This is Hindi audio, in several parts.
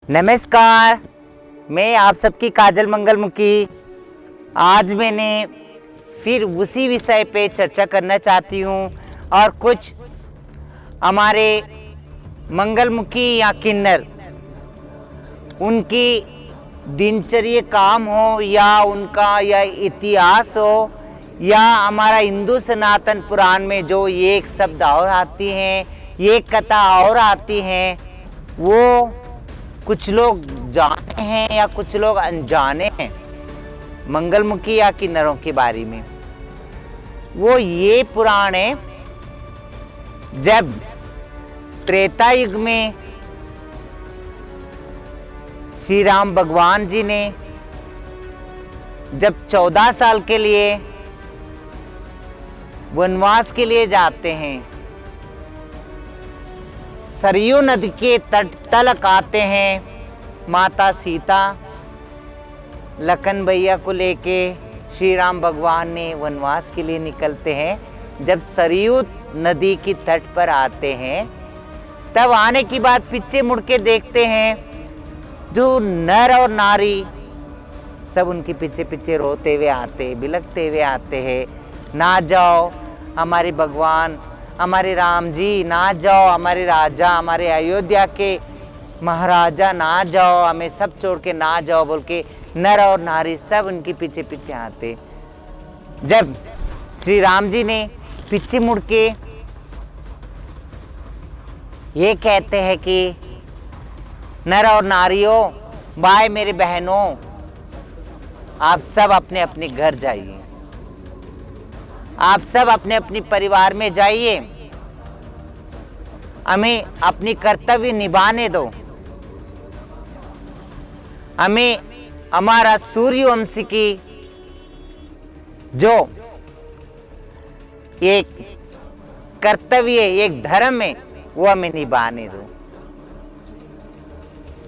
नमस्कार, मैं आप सबकी काजल मंगलमुखी। आज मैंने फिर उसी विषय पे चर्चा करना चाहती हूँ और कुछ हमारे मंगलमुखी या किन्नर उनकी दिनचर्या काम हो या उनका या इतिहास हो या हमारा हिंदू सनातन पुराण में जो एक शब्द और आती हैं, एक कथा और आती हैं, वो कुछ लोग जाने हैं या कुछ लोग अनजाने हैं मंगलमुखी या किन्नरों के बारे में। वो ये पुराण है, जब त्रेता युग में श्री राम भगवान जी ने जब 14 साल के लिए वनवास के लिए जाते हैं, सरयू नदी के तट तलक आते हैं, माता सीता लखन भैया को लेके श्री राम भगवान ने वनवास के लिए निकलते हैं। जब सरयू नदी की तट पर आते हैं, तब आने की बाद पीछे मुड़ के देखते हैं, जो नर और नारी सब उनके पीछे पीछे रोते हुए आते, बिलखते हुए आते हैं, ना जाओ हमारे भगवान, हमारे राम जी, ना जाओ हमारे राजा, हमारे अयोध्या के महाराजा, ना जाओ, हमें सब छोड़ के ना जाओ बोल के नर और नारी सब उनके पीछे पीछे आते। जब श्री राम जी ने पीछे मुड़ के ये कहते हैं कि नर और नारियों, भाई मेरे बहनों, आप सब अपने अपने घर जाइए, आप सब अपने अपने परिवार में जाइए, हमें अपनी कर्तव्य निभाने दो, हमें हमारा सूर्यवंश की जो एक कर्तव्य, एक धर्म है, वो हमें निभाने दो।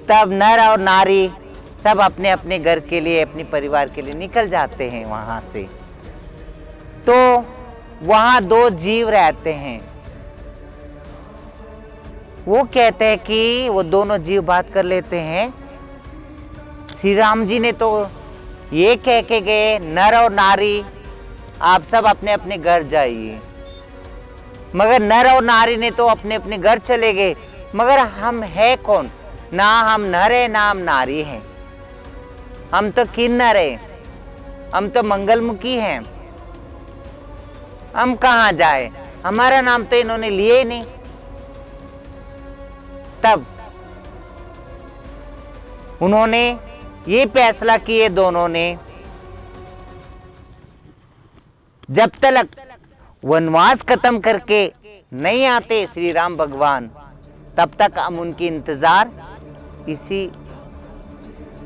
तब नर और नारी सब अपने अपने घर के लिए, अपने परिवार के लिए निकल जाते हैं वहां से। तो वहां दो जीव रहते हैं। वो कहते हैं कि वो दोनों जीव बात कर लेते हैं। श्री राम जी ने तो ये कह के गए, नर और नारी आप सब अपने अपने घर जाइए, मगर नर और नारी ने तो अपने अपने घर चले गए। मगर हम है कौन? ना हम नर है, ना हम नारी हैं, हम तो किन्नर है, हम तो मंगलमुखी हैं, हम कहाँ जाए? हमारा नाम तो इन्होंने लिए ही नहीं। तब उन्होंने ये फैसला किए दोनों ने, जब तक वनवास खत्म करके नहीं आते श्री राम भगवान, तब तक हम उनकी इंतजार इसी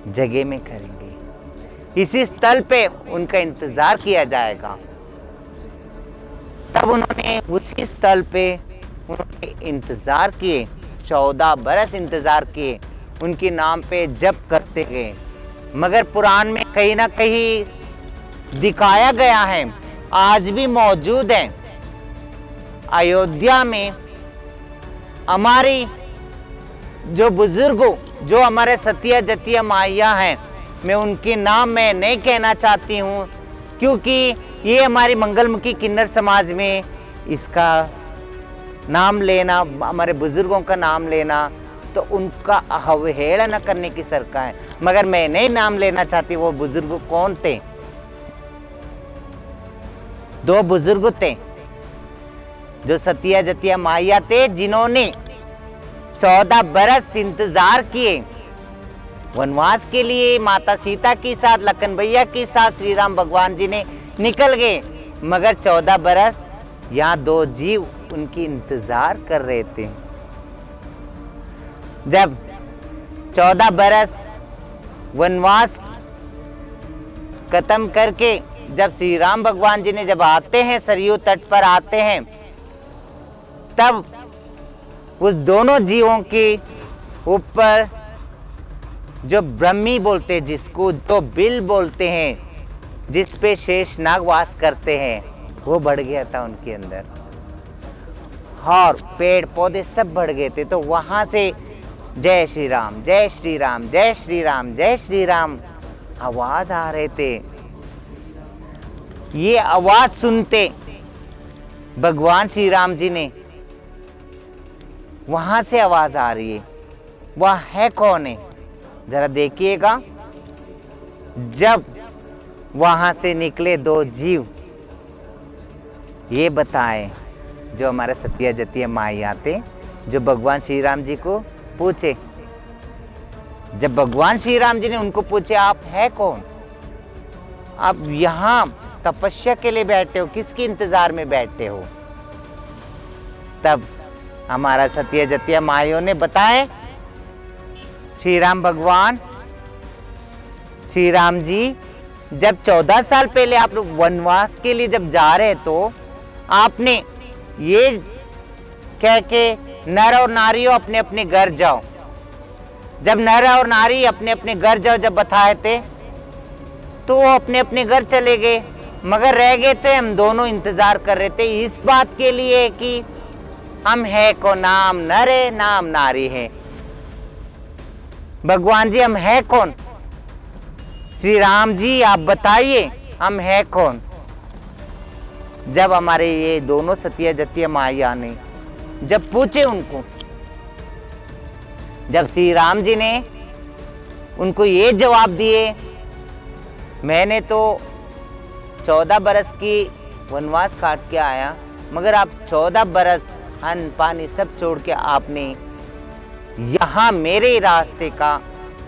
जगह में करेंगे, इसी स्थल पे उनका इंतजार किया जाएगा। तब उन्होंने उसी स्थल पे उन्होंने इंतजार किए, 14 बरस इंतजार किए, उनके नाम पे जप करते गए। मगर पुराण में कहीं ना कहीं दिखाया गया है, आज भी मौजूद है, अयोध्या में हमारी जो बुजुर्गों, जो हमारे सतिया जतिया माइया हैं, मैं उनके नाम में नहीं कहना चाहती हूँ, क्योंकि ये हमारी मंगलमुखी किन्नर समाज में इसका नाम लेना, हमारे बुजुर्गों का नाम लेना, तो उनका अवहेलना करने की सरकार है। मगर मैं नहीं नाम लेना चाहती वो बुजुर्ग कौन थे। दो बुजुर्ग थे जो सतिया जतिया माइया थे, जिन्होंने 14 बरस इंतजार किए वनवास के लिए। माता सीता के साथ, लखन भैया के साथ श्री राम भगवान जी ने निकल गए, मगर 14 बरस यहाँ दो जीव उनकी इंतजार कर रहे थे। जब 14 बरस वनवास खत्म करके जब श्री राम भगवान जी ने जब आते हैं, सरयू तट पर आते हैं, तब उस दोनों जीवों के ऊपर जो ब्रह्मी बोलते हैं, जिसको तो बिल बोलते हैं, जिस पे शेषनाग वास करते हैं, वो बढ़ गया था उनके अंदर, और पेड़ पौधे सब बढ़ गए थे। तो वहां से जय श्री राम, जय श्री राम, जय श्री राम, जय श्री राम आवाज आ रहे थे। ये आवाज सुनते भगवान श्री राम जी ने, वहां से आवाज आ रही है, वह है कौन है जरा देखिएगा। जब वहां से निकले दो जीव, ये बताए जो हमारे सतिया जतिया माई थे, जो भगवान श्री राम जी को पूछे। जब भगवान श्री राम जी ने उनको पूछे आप है कौन, आप यहाँ तपस्या के लिए बैठे हो, किसके इंतजार में बैठे हो? तब हमारा सतिया जतिया माइयों ने बताए श्री राम भगवान, श्री राम जी जब 14 साल पहले आप लोग वनवास के लिए जब जा रहे तो आपने ये कह के नर और नारियों अपने अपने घर जाओ, जब नर और नारी अपने अपने घर जाओ जब बताए थे तो वो अपने अपने घर चले गए, मगर रह गए थे हम दोनों इंतजार कर रहे थे इस बात के लिए कि हम है को नाम नर है नाम नारी है। भगवान जी हम है कौन? श्री राम जी आप बताइए हम है कौन? जब हमारे ये दोनों सतिया जतिया माइया ने जब पूछे उनको, जब श्री राम जी ने उनको ये जवाब दिए, मैंने तो 14 बरस की वनवास काट के आया, मगर आप 14 बरस अन्न पानी सब छोड़ के आपने यहाँ मेरे रास्ते का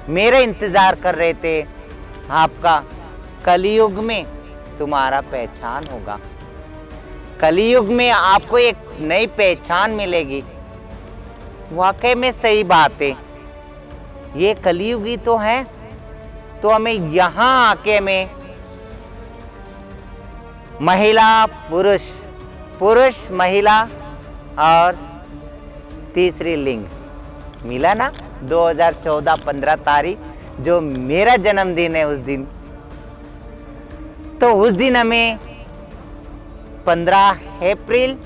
मेरा इंतजार कर रहे थे। आपका कलयुग में तुम्हारा पहचान होगा, कलयुग में आपको एक नई पहचान मिलेगी। वाकई में सही बात है, ये कलयुग ही तो है, तो हमें यहाँ आके हमें महिला पुरुष, पुरुष महिला और तीसरी लिंग मिला ना। 2014 15 तारीख जो मेरा जन्मदिन है उस दिन, तो उस दिन हमें 15 अप्रैल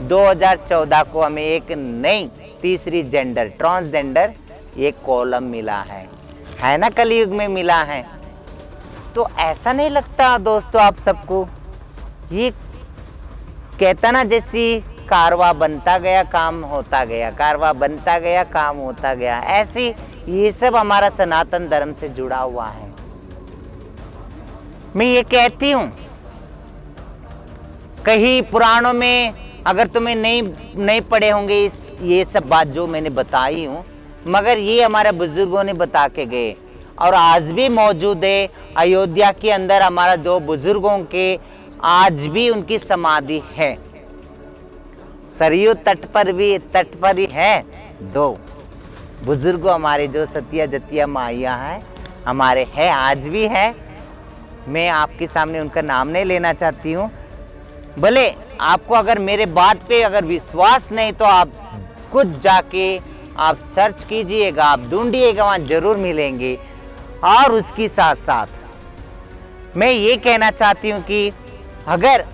2014 को हमें एक नई तीसरी जेंडर ट्रांसजेंडर एक कॉलम मिला है ना, कलयुग में मिला है। तो ऐसा नहीं लगता दोस्तों आप सबको, ये कहता ना जैसी कारवा बनता गया काम होता गया, कारवा बनता गया काम होता गया, ऐसी ये सब हमारा सनातन धर्म से जुड़ा हुआ है। मैं ये कहती हूँ कहीं पुराणों में अगर तुम्हें नहीं पढ़े होंगे ये सब बात जो मैंने बताई हूँ, मगर ये हमारे बुजुर्गों ने बता के गए और आज भी मौजूद है। अयोध्या के अंदर हमारा 2 बुजुर्गों के आज भी उनकी समाधि है, सरयू तट पर ही है 2 बुजुर्ग हमारे जो सतिया जतिया माइया हैं हमारे हैं, आज भी है। मैं आपके सामने उनका नाम नहीं लेना चाहती हूँ, भले आपको अगर मेरे बात पे अगर विश्वास नहीं तो आप खुद जाके आप सर्च कीजिएगा, आप ढूंढिएगा, वहाँ जरूर मिलेंगे। और उसकी साथ साथ मैं ये कहना चाहती हूँ कि अगर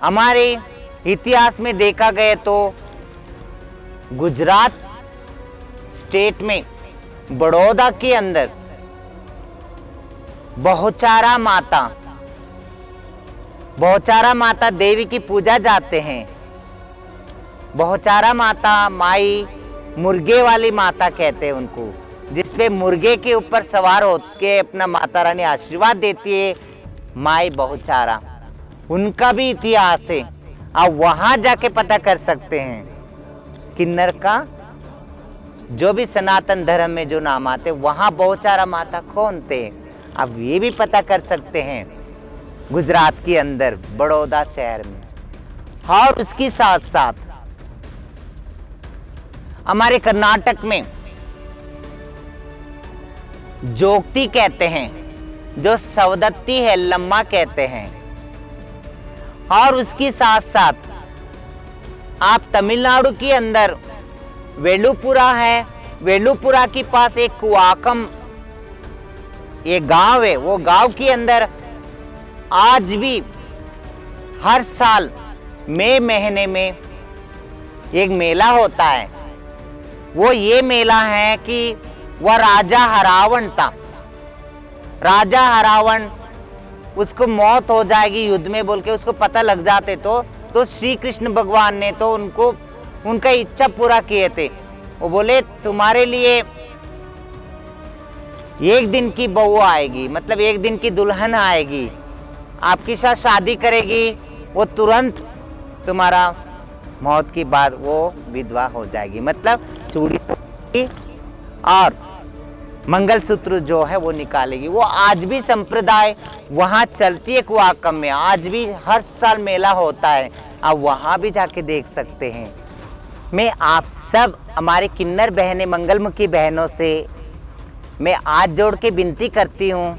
हमारे इतिहास में देखा गया तो गुजरात स्टेट में बड़ौदा के अंदर बहुचारा माता देवी की पूजा जाते हैं। बहुचारा माता माई मुर्गे वाली माता कहते हैं उनको, जिसपे मुर्गे के ऊपर सवार होके अपना माता रानी आशीर्वाद देती है, माई बहुचारा। उनका भी इतिहास है, आप वहां जाके पता कर सकते हैं। किन्नर का जो भी सनातन धर्म में जो नाम आते वहां बहुचारा माता कौन थे, आप ये भी पता कर सकते हैं गुजरात के अंदर बड़ौदा शहर में। और उसकी साथ साथ हमारे कर्नाटक में जोगती कहते हैं, जो सवदत्ती है लम्मा कहते हैं। और उसकी साथ साथ आप तमिलनाडु के अंदर वेलुपुरा है, वेलुपुरा के पास एक कुआकम एक गांव है, वो गांव के अंदर आज भी हर साल मई महीने में एक मेला होता है। वो ये मेला है कि वह राजा हरावण था। राजा हरावण उसको मौत हो जाएगी युद्ध में बोल के उसको पता लग जाते तो श्री कृष्ण भगवान ने तो उनको उनका इच्छा पूरा किए थे। वो बोले तुम्हारे लिए एक दिन की बहू आएगी, मतलब एक दिन की दुल्हन आएगी, आपके साथ शादी करेगी, वो तुरंत तुम्हारा मौत के बाद वो विधवा हो जाएगी, मतलब चूड़ी और मंगलसूत्र जो है वो निकालेगी। वो आज भी संप्रदाय वहाँ चलती है कुआकम में, आज भी हर साल मेला होता है, आप वहाँ भी जाके देख सकते हैं। मैं आप सब हमारे किन्नर बहनें मंगलमुखी बहनों से मैं हाथ जोड़ के विनती करती हूँ,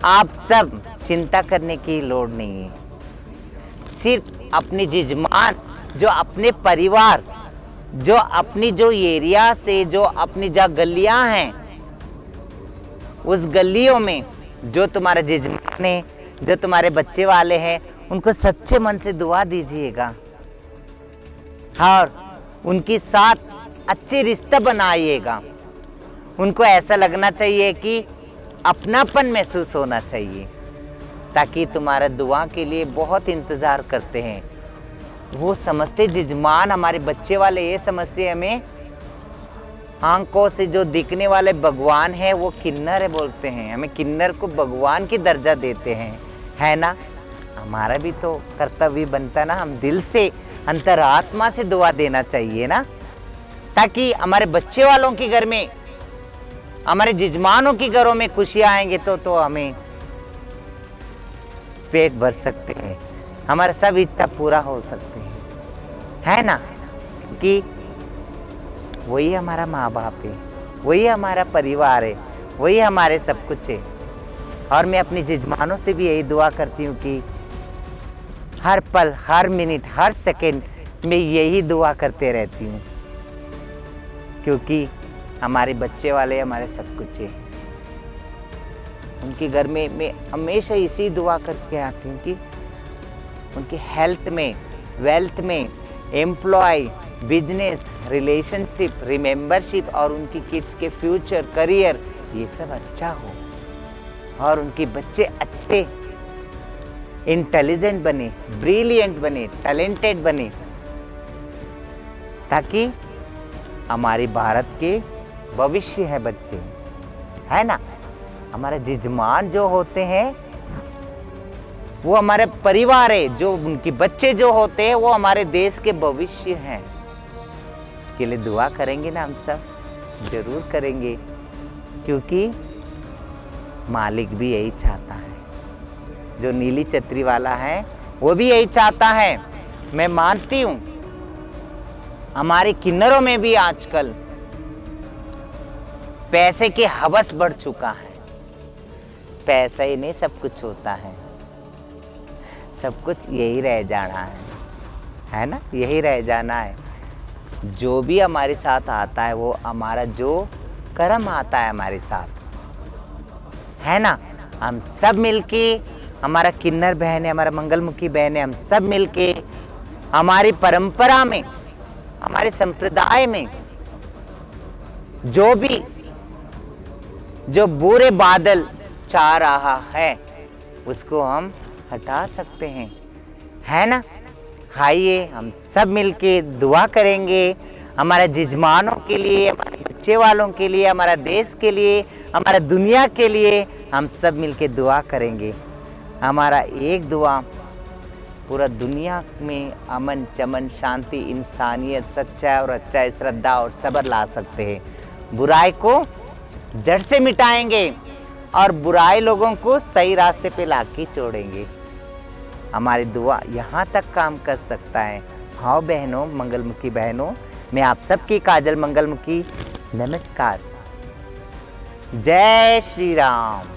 आप सब चिंता करने की लोड़ नहीं है। सिर्फ अपनी जजमान जो अपने परिवार जो अपनी जो एरिया से जो अपनी जो गलियां हैं उस गलियों में जो तुम्हारा जजमान है, जो तुम्हारे बच्चे वाले हैं, उनको सच्चे मन से दुआ दीजिएगा और उनके साथ अच्छे रिश्ता बनाइएगा। उनको ऐसा लगना चाहिए कि अपनापन महसूस होना चाहिए, ताकि तुम्हारा दुआ के लिए बहुत इंतज़ार करते हैं। वो समझते जजमान हमारे बच्चे वाले ये समझते हमें आंखों से जो दिखने वाले भगवान है वो किन्नर है बोलते हैं, हमें किन्नर को भगवान की दर्जा देते हैं, है ना। हमारा भी तो कर्तव्य बनता ना, हम दिल से अंतरात्मा से दुआ देना चाहिए ना, ताकि हमारे बच्चे वालों के घर में हमारे जजमानों के घरों में खुशियाँ आएंगे तो हमें पेट भर सकते हैं, हमारा सब इच्छा पूरा हो सकते हैं, है ना। क्योंकि वही हमारा माँ बाप है, वही हमारा परिवार है, वही हमारे सब कुछ है। और मैं अपने जजमानों से भी यही दुआ करती हूँ कि हर पल, हर मिनट, हर सेकंड में यही दुआ करते रहती हूँ, क्योंकि हमारे बच्चे वाले हमारे सब कुछ है। उनके घर में मैं हमेशा इसी दुआ करके आती हूँ कि उनकी हेल्थ में, वेल्थ में, एम्प्लॉय, बिजनेस, रिलेशनशिप, रिमेंबरशिप और उनकी किड्स के फ्यूचर, करियर, ये सब अच्छा हो और उनके बच्चे अच्छे इंटेलिजेंट बने, ब्रिलियंट बने, टैलेंटेड बने, ताकि हमारे भारत के भविष्य है बच्चे, है ना। हमारे जजमान जो होते हैं वो हमारे परिवार है, जो उनके बच्चे जो होते हैं वो हमारे देश के भविष्य हैं। इसके लिए दुआ करेंगे ना, हम सब जरूर करेंगे, क्योंकि मालिक भी यही चाहता है, जो नीली छतरी वाला है वो भी यही चाहता है। मैं मानती हूँ हमारे किन्नरों में भी आजकल पैसे के हवस बढ़ चुका है। पैसा ही नहीं सब कुछ होता है, सब कुछ यही रह जाना है ना, यही रह जाना है। जो भी हमारे साथ आता है वो हमारा जो कर्म आता है हमारे साथ, है ना। हम सब मिलके, हमारा किन्नर बहन है, हमारा मंगलमुखी बहन है, हम सब मिलके हमारी परंपरा में, हमारे संप्रदाय में जो बुरे बादल चाह रहा है उसको हम हटा सकते हैं, है ना। आइए हम सब मिलके दुआ करेंगे हमारे जजमानों के लिए, हमारे बच्चे वालों के लिए, हमारा देश के लिए, हमारा दुनिया के लिए। हम सब मिलके दुआ करेंगे। हमारा एक दुआ पूरा दुनिया में अमन, चमन, शांति, इंसानियत, सच्चाई और अच्छाई, श्रद्धा और सब्र ला सकते हैं। बुराई को जड़ से मिटाएंगे और बुराई लोगों को सही रास्ते पे लाके छोड़ेंगे। हमारी दुआ यहाँ तक काम कर सकता है। हाँ बहनों, मंगलमुखी बहनों, मैं आप सबकी काजल मंगलमुखी नमस्कार। जय श्री राम।